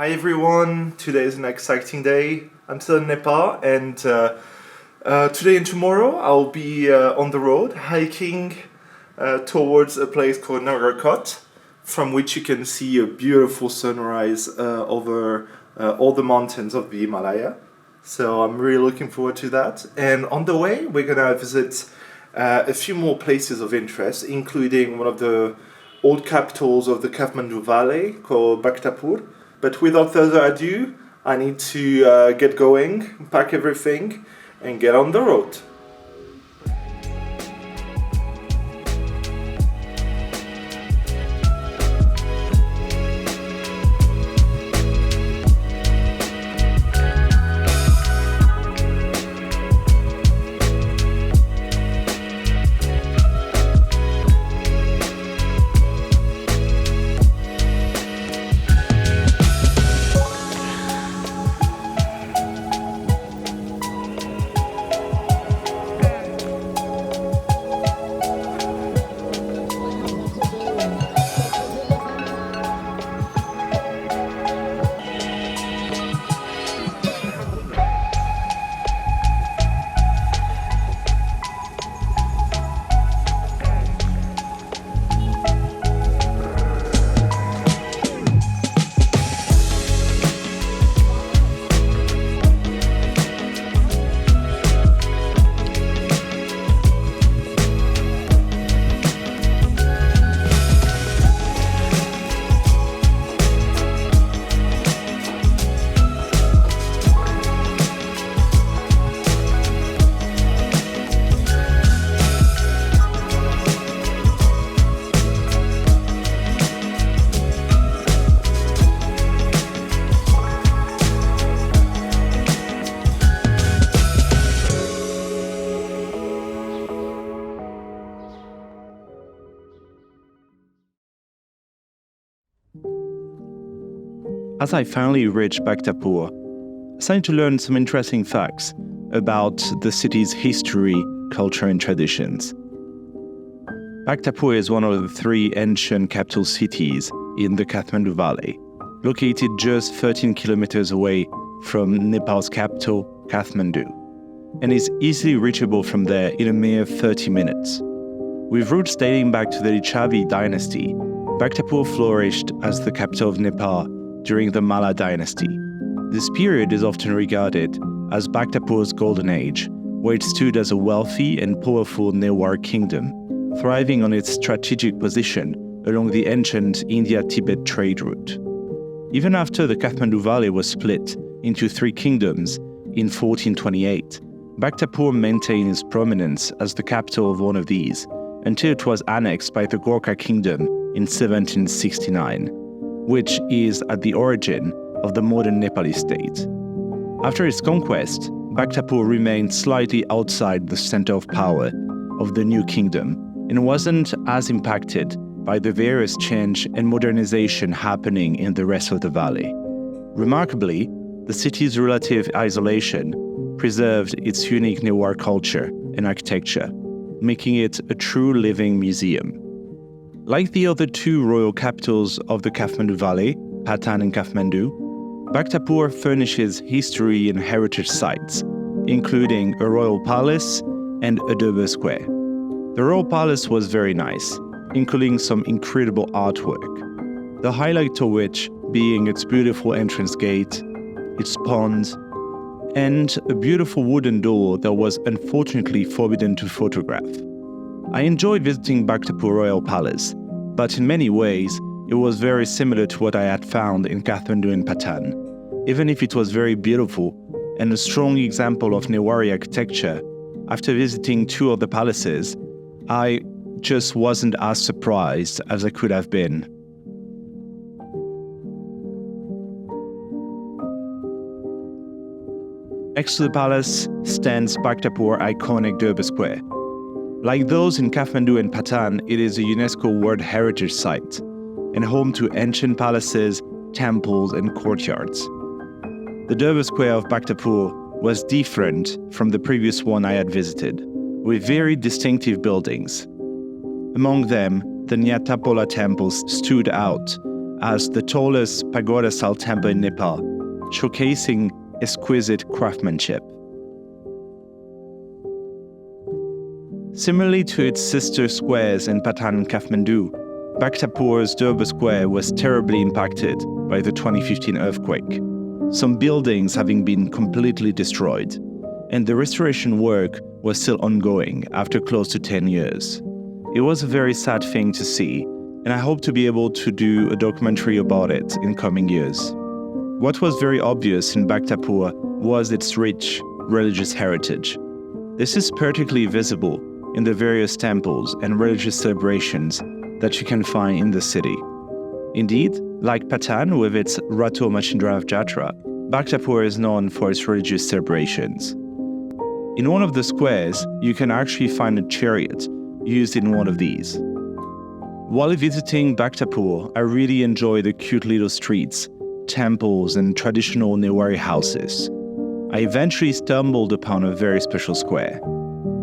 Hi everyone, today is an exciting day. I'm still in Nepal and today and tomorrow I'll be on the road hiking towards a place called Nagarkot, from which you can see a beautiful sunrise over all the mountains of the Himalaya. So I'm really looking forward to that. And on the way we're gonna visit a few more places of interest, including one of the old capitals of the Kathmandu Valley called Bhaktapur. But without further ado, I need to get going, pack everything, and get on the road. As I finally reached Bhaktapur, I started to learn some interesting facts about the city's history, culture, and traditions. Bhaktapur is one of the three ancient capital cities in the Kathmandu Valley, located just 13 kilometers away from Nepal's capital, Kathmandu, and is easily reachable from there in a mere 30 minutes. With roots dating back to the Lichavi dynasty, Bhaktapur flourished as the capital of Nepal during the Malla dynasty. This period is often regarded as Bhaktapur's golden age, where it stood as a wealthy and powerful Newari kingdom, thriving on its strategic position along the ancient India-Tibet trade route. Even after the Kathmandu Valley was split into three kingdoms in 1428, Bhaktapur maintained its prominence as the capital of one of these, until it was annexed by the Gorkha kingdom in 1769. Which is at the origin of the modern Nepali state. After its conquest, Bhaktapur remained slightly outside the center of power of the new kingdom and wasn't as impacted by the various change and modernization happening in the rest of the valley. Remarkably, the city's relative isolation preserved its unique Newari culture and architecture, making it a true living museum. Like the other two royal capitals of the Kathmandu Valley, Patan and Kathmandu, Bhaktapur furnishes history and heritage sites, including a royal palace and a Durbar Square. The royal palace was very nice, including some incredible artwork, the highlight of which being its beautiful entrance gate, its pond, and a beautiful wooden door that was unfortunately forbidden to photograph. I enjoyed visiting Bhaktapur Royal Palace, but in many ways, it was very similar to what I had found in Kathmandu and Patan. Even if it was very beautiful and a strong example of Newari architecture, after visiting two of the palaces, I just wasn't as surprised as I could have been. Next to the palace stands Bhaktapur iconic Durbar Square. Like those in Kathmandu and Patan, it is a UNESCO World Heritage Site and home to ancient palaces, temples, and courtyards. The Durbar Square of Bhaktapur was different from the previous one I had visited, with very distinctive buildings. Among them, the Nyatapola temples stood out as the tallest pagoda-style temple in Nepal, showcasing exquisite craftsmanship. Similarly to its sister squares in Patan and Kathmandu, Bhaktapur Durbar Square was terribly impacted by the 2015 earthquake, some buildings having been completely destroyed, and the restoration work was still ongoing after close to 10 years. It was a very sad thing to see, and I hope to be able to do a documentary about it in coming years. What was very obvious in Bhaktapur was its rich religious heritage. This is particularly visible in the various temples and religious celebrations that you can find in the city. Indeed, like Patan with its Rato Machindrath Jatra, Bhaktapur is known for its religious celebrations. In one of the squares, you can actually find a chariot used in one of these. While visiting Bhaktapur, I really enjoy the cute little streets, temples, and traditional Newari houses. I eventually stumbled upon a very special square.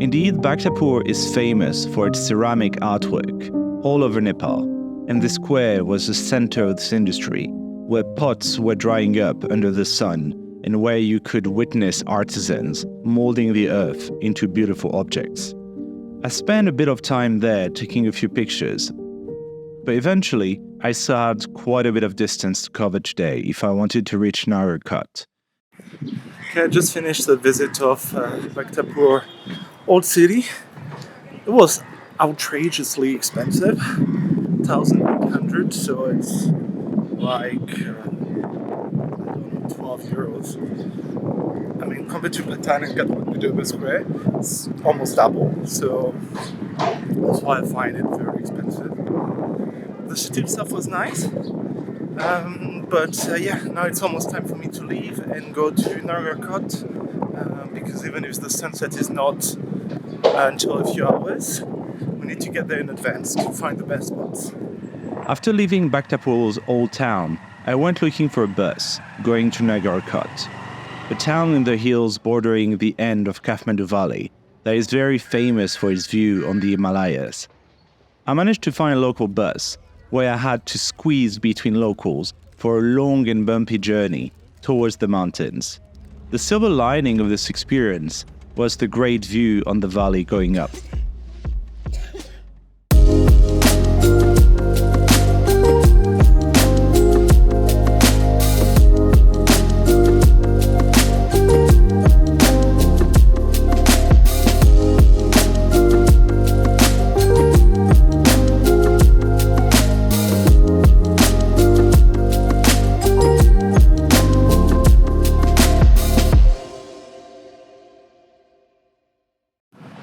Indeed, Bhaktapur is famous for its ceramic artwork all over Nepal, and the square was the center of this industry, where pots were drying up under the sun and where you could witness artisans molding the earth into beautiful objects. I spent a bit of time there taking a few pictures, but eventually I still had quite a bit of distance to cover today if I wanted to reach Nagarkot. Okay, I just finished the visit of Bhaktapur Old City. It was outrageously expensive, 1,800, so it's like 12 euros. I mean, compared to Patan and Kathmandu Durbar Square, it's almost double, so that's why I find it very expensive. The city itself was nice, but now it's almost time for me to leave and go to Nagarkot, because even if the sunset is not until a few hours, we need to get there in advance to find the best spots. After leaving Bhaktapur's old town, I went looking for a bus going to Nagarkot, a town in the hills bordering the end of Kathmandu Valley that is very famous for its view on the Himalayas. I managed to find a local bus where I had to squeeze between locals for a long and bumpy journey towards the mountains. The silver lining of this experience was the great view on the valley going up.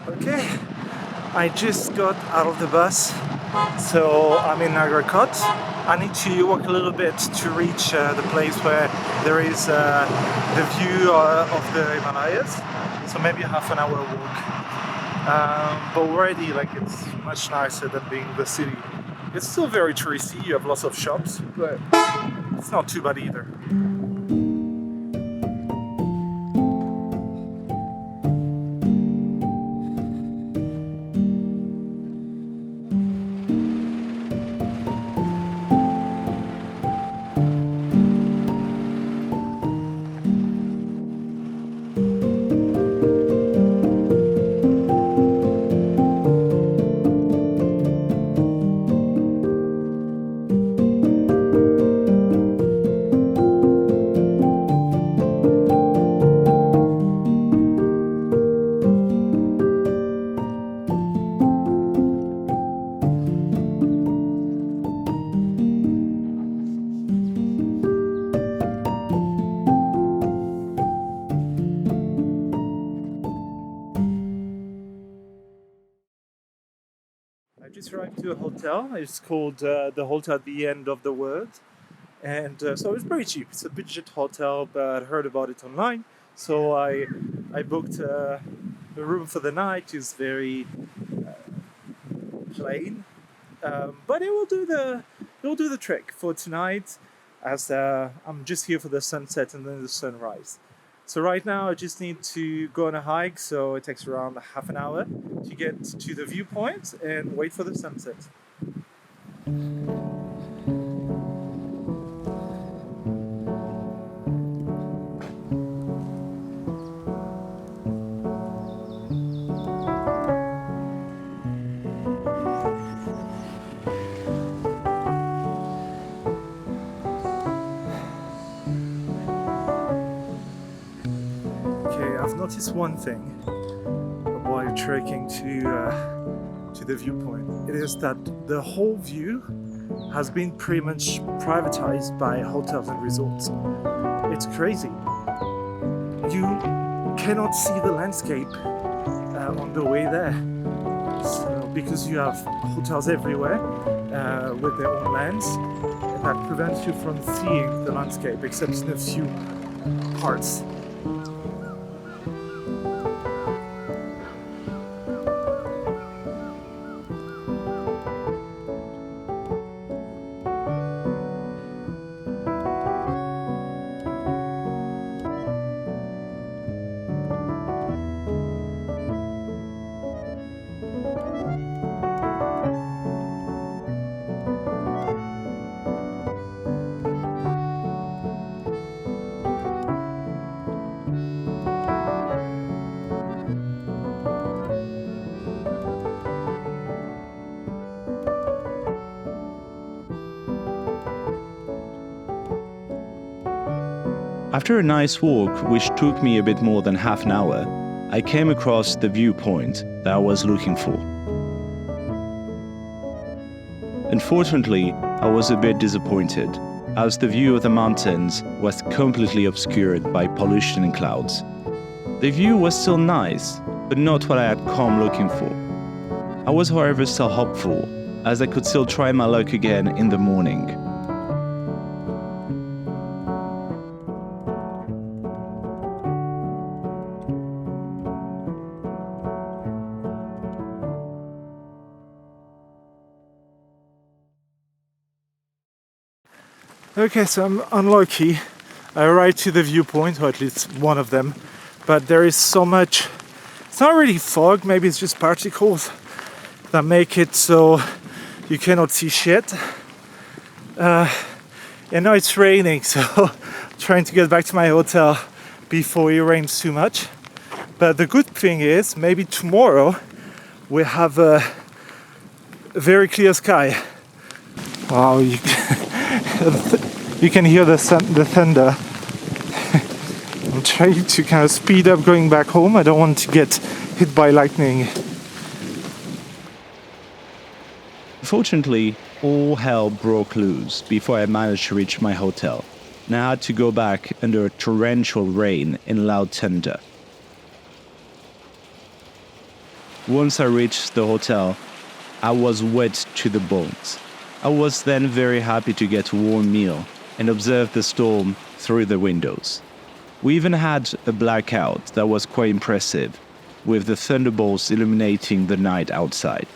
Okay, I just got out of the bus, so I'm in Nagarkot. I need to walk a little bit to reach the place where there is the view of the Himalayas, so maybe a half an hour walk. But already, it's much nicer than being in the city. It's still very touristy, you have lots of shops, but it's not too bad either. I just arrived to a hotel. It's called the Hotel at the End of the World. And so it's very cheap. It's a budget hotel, but I heard about it online. So I booked a room for the night. It's very plain, but it will do the trick for tonight, as I'm just here for the sunset and then the sunrise. So right now I just need to go on a hike, so it takes around half an hour to get to the viewpoint and wait for the sunset. I've noticed one thing while trekking to the viewpoint. It is that the whole view has been pretty much privatized by hotels and resorts. It's crazy. You cannot see the landscape on the way there. So, because you have hotels everywhere with their own lands, and that prevents you from seeing the landscape except in a few parts. After a nice walk, which took me a bit more than half an hour, I came across the viewpoint that I was looking for. Unfortunately, I was a bit disappointed, as the view of the mountains was completely obscured by pollution and clouds. The view was still nice, but not what I had come looking for. I was, however, still hopeful, as I could still try my luck again in the morning. Okay, so I'm unlucky. I arrived to the viewpoint, or at least one of them, but there is so much, it's not really fog, maybe it's just particles that make it so you cannot see shit. And now it's raining, so trying to get back to my hotel before it rains too much. But the good thing is, maybe tomorrow we have a very clear sky. Wow, you can hear the thunder. I'm trying to kind of speed up going back home. I don't want to get hit by lightning. Fortunately, all hell broke loose before I managed to reach my hotel, and I had to go back under torrential rain and loud thunder. Once I reached the hotel, I was wet to the bones. I was then very happy to get a warm meal and observe the storm through the windows. We even had a blackout that was quite impressive, with the thunderbolts illuminating the night outside.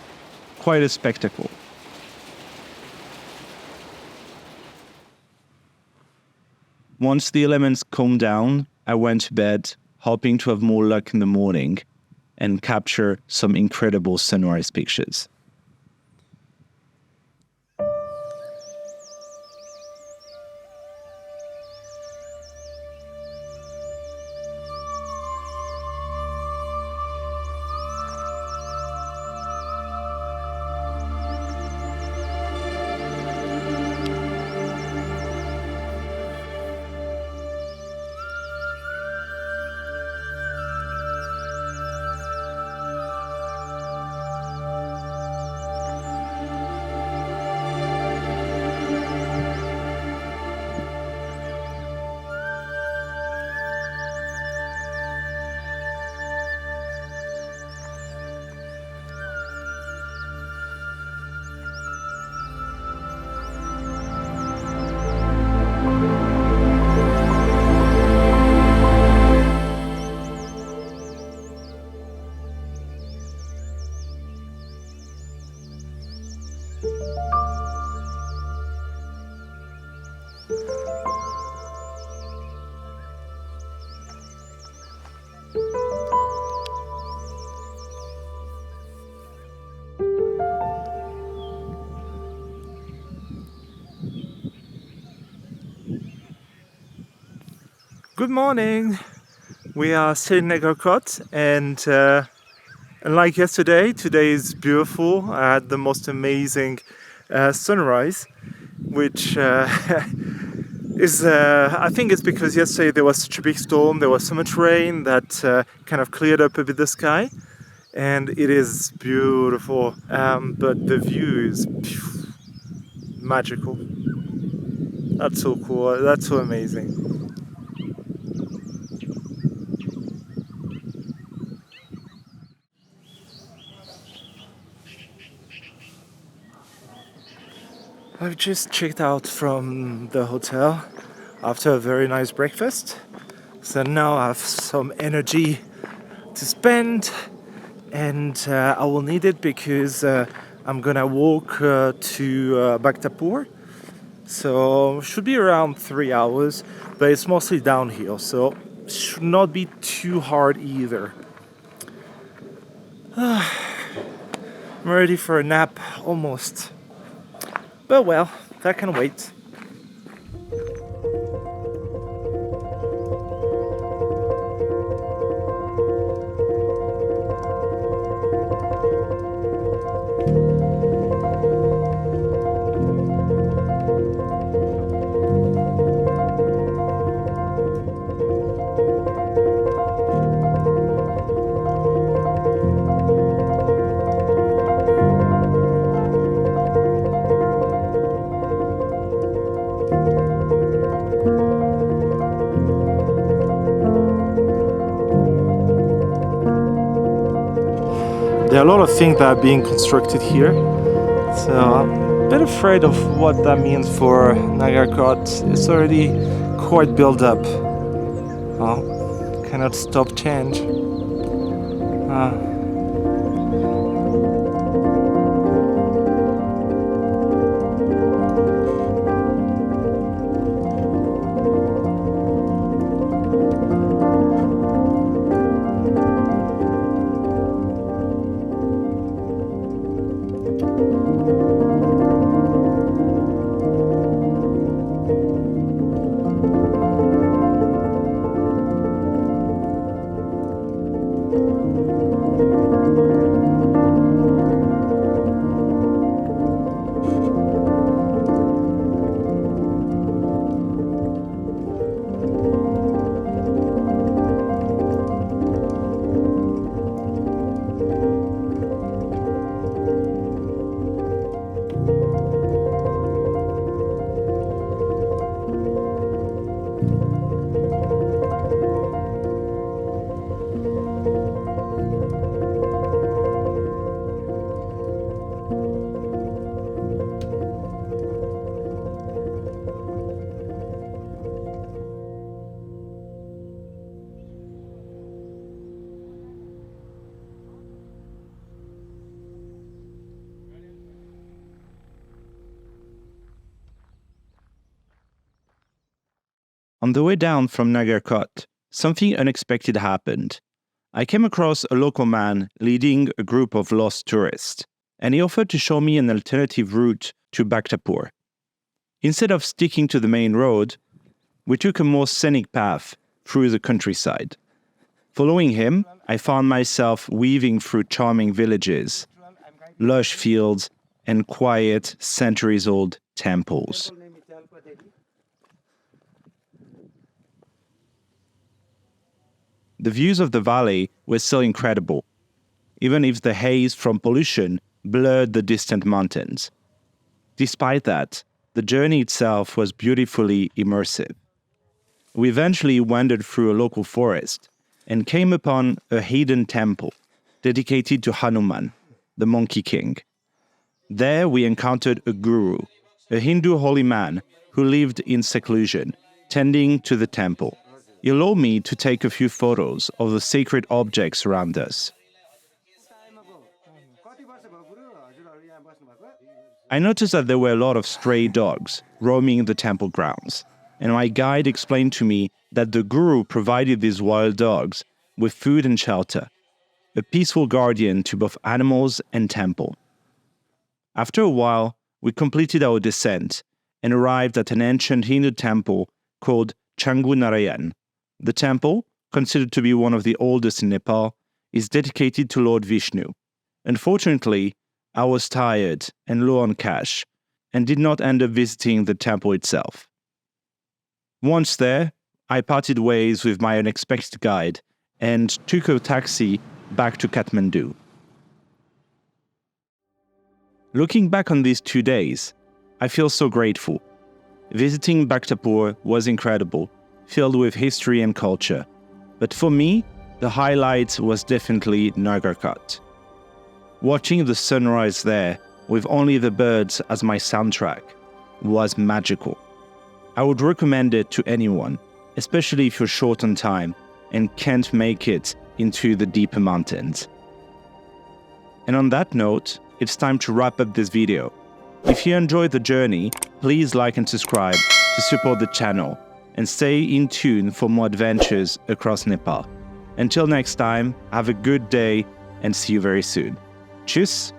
Quite a spectacle. Once the elements calmed down, I went to bed, hoping to have more luck in the morning and capture some incredible sunrise pictures. Good morning! We are still in Nagarkot, and unlike yesterday, today is beautiful. I had the most amazing sunrise, which is I think it's because yesterday there was such a big storm, there was so much rain that kind of cleared up a bit the sky, and it is beautiful. But the view is magical. That's so cool. That's so amazing. I've just checked out from the hotel after a very nice breakfast. So now I have some energy to spend, and I will need it because I'm gonna walk to Bhaktapur. So should be around 3 hours, but it's mostly downhill, so should not be too hard either. I'm ready for a nap almost. But well, that can wait. There are a lot of things that are being constructed here, so I'm a bit afraid of what that means for Nagarkot. It's already quite built up. Oh, cannot stop change. On the way down from Nagarkot, something unexpected happened. I came across a local man leading a group of lost tourists, and he offered to show me an alternative route to Bhaktapur. Instead of sticking to the main road, we took a more scenic path through the countryside. Following him, I found myself weaving through charming villages, lush fields, and quiet, centuries-old temples. The views of the valley were still incredible, even if the haze from pollution blurred the distant mountains. Despite that, the journey itself was beautifully immersive. We eventually wandered through a local forest and came upon a hidden temple dedicated to Hanuman, the Monkey King. There we encountered a guru, a Hindu holy man who lived in seclusion, tending to the temple. He allowed me to take a few photos of the sacred objects around us. I noticed that there were a lot of stray dogs roaming the temple grounds, and my guide explained to me that the guru provided these wild dogs with food and shelter, a peaceful guardian to both animals and temple. After a while, we completed our descent and arrived at an ancient Hindu temple called Narayan. The temple, considered to be one of the oldest in Nepal, is dedicated to Lord Vishnu. Unfortunately, I was tired and low on cash, and did not end up visiting the temple itself. Once there, I parted ways with my unexpected guide and took a taxi back to Kathmandu. Looking back on these 2 days, I feel so grateful. Visiting Bhaktapur was incredible, filled with history and culture. But for me, the highlight was definitely Nagarkot. Watching the sunrise there, with only the birds as my soundtrack, was magical. I would recommend it to anyone, especially if you're short on time and can't make it into the deeper mountains. And on that note, it's time to wrap up this video. If you enjoyed the journey, please like and subscribe to support the channel and stay in tune for more adventures across Nepal. Until next time, have a good day and see you very soon. Tschüss!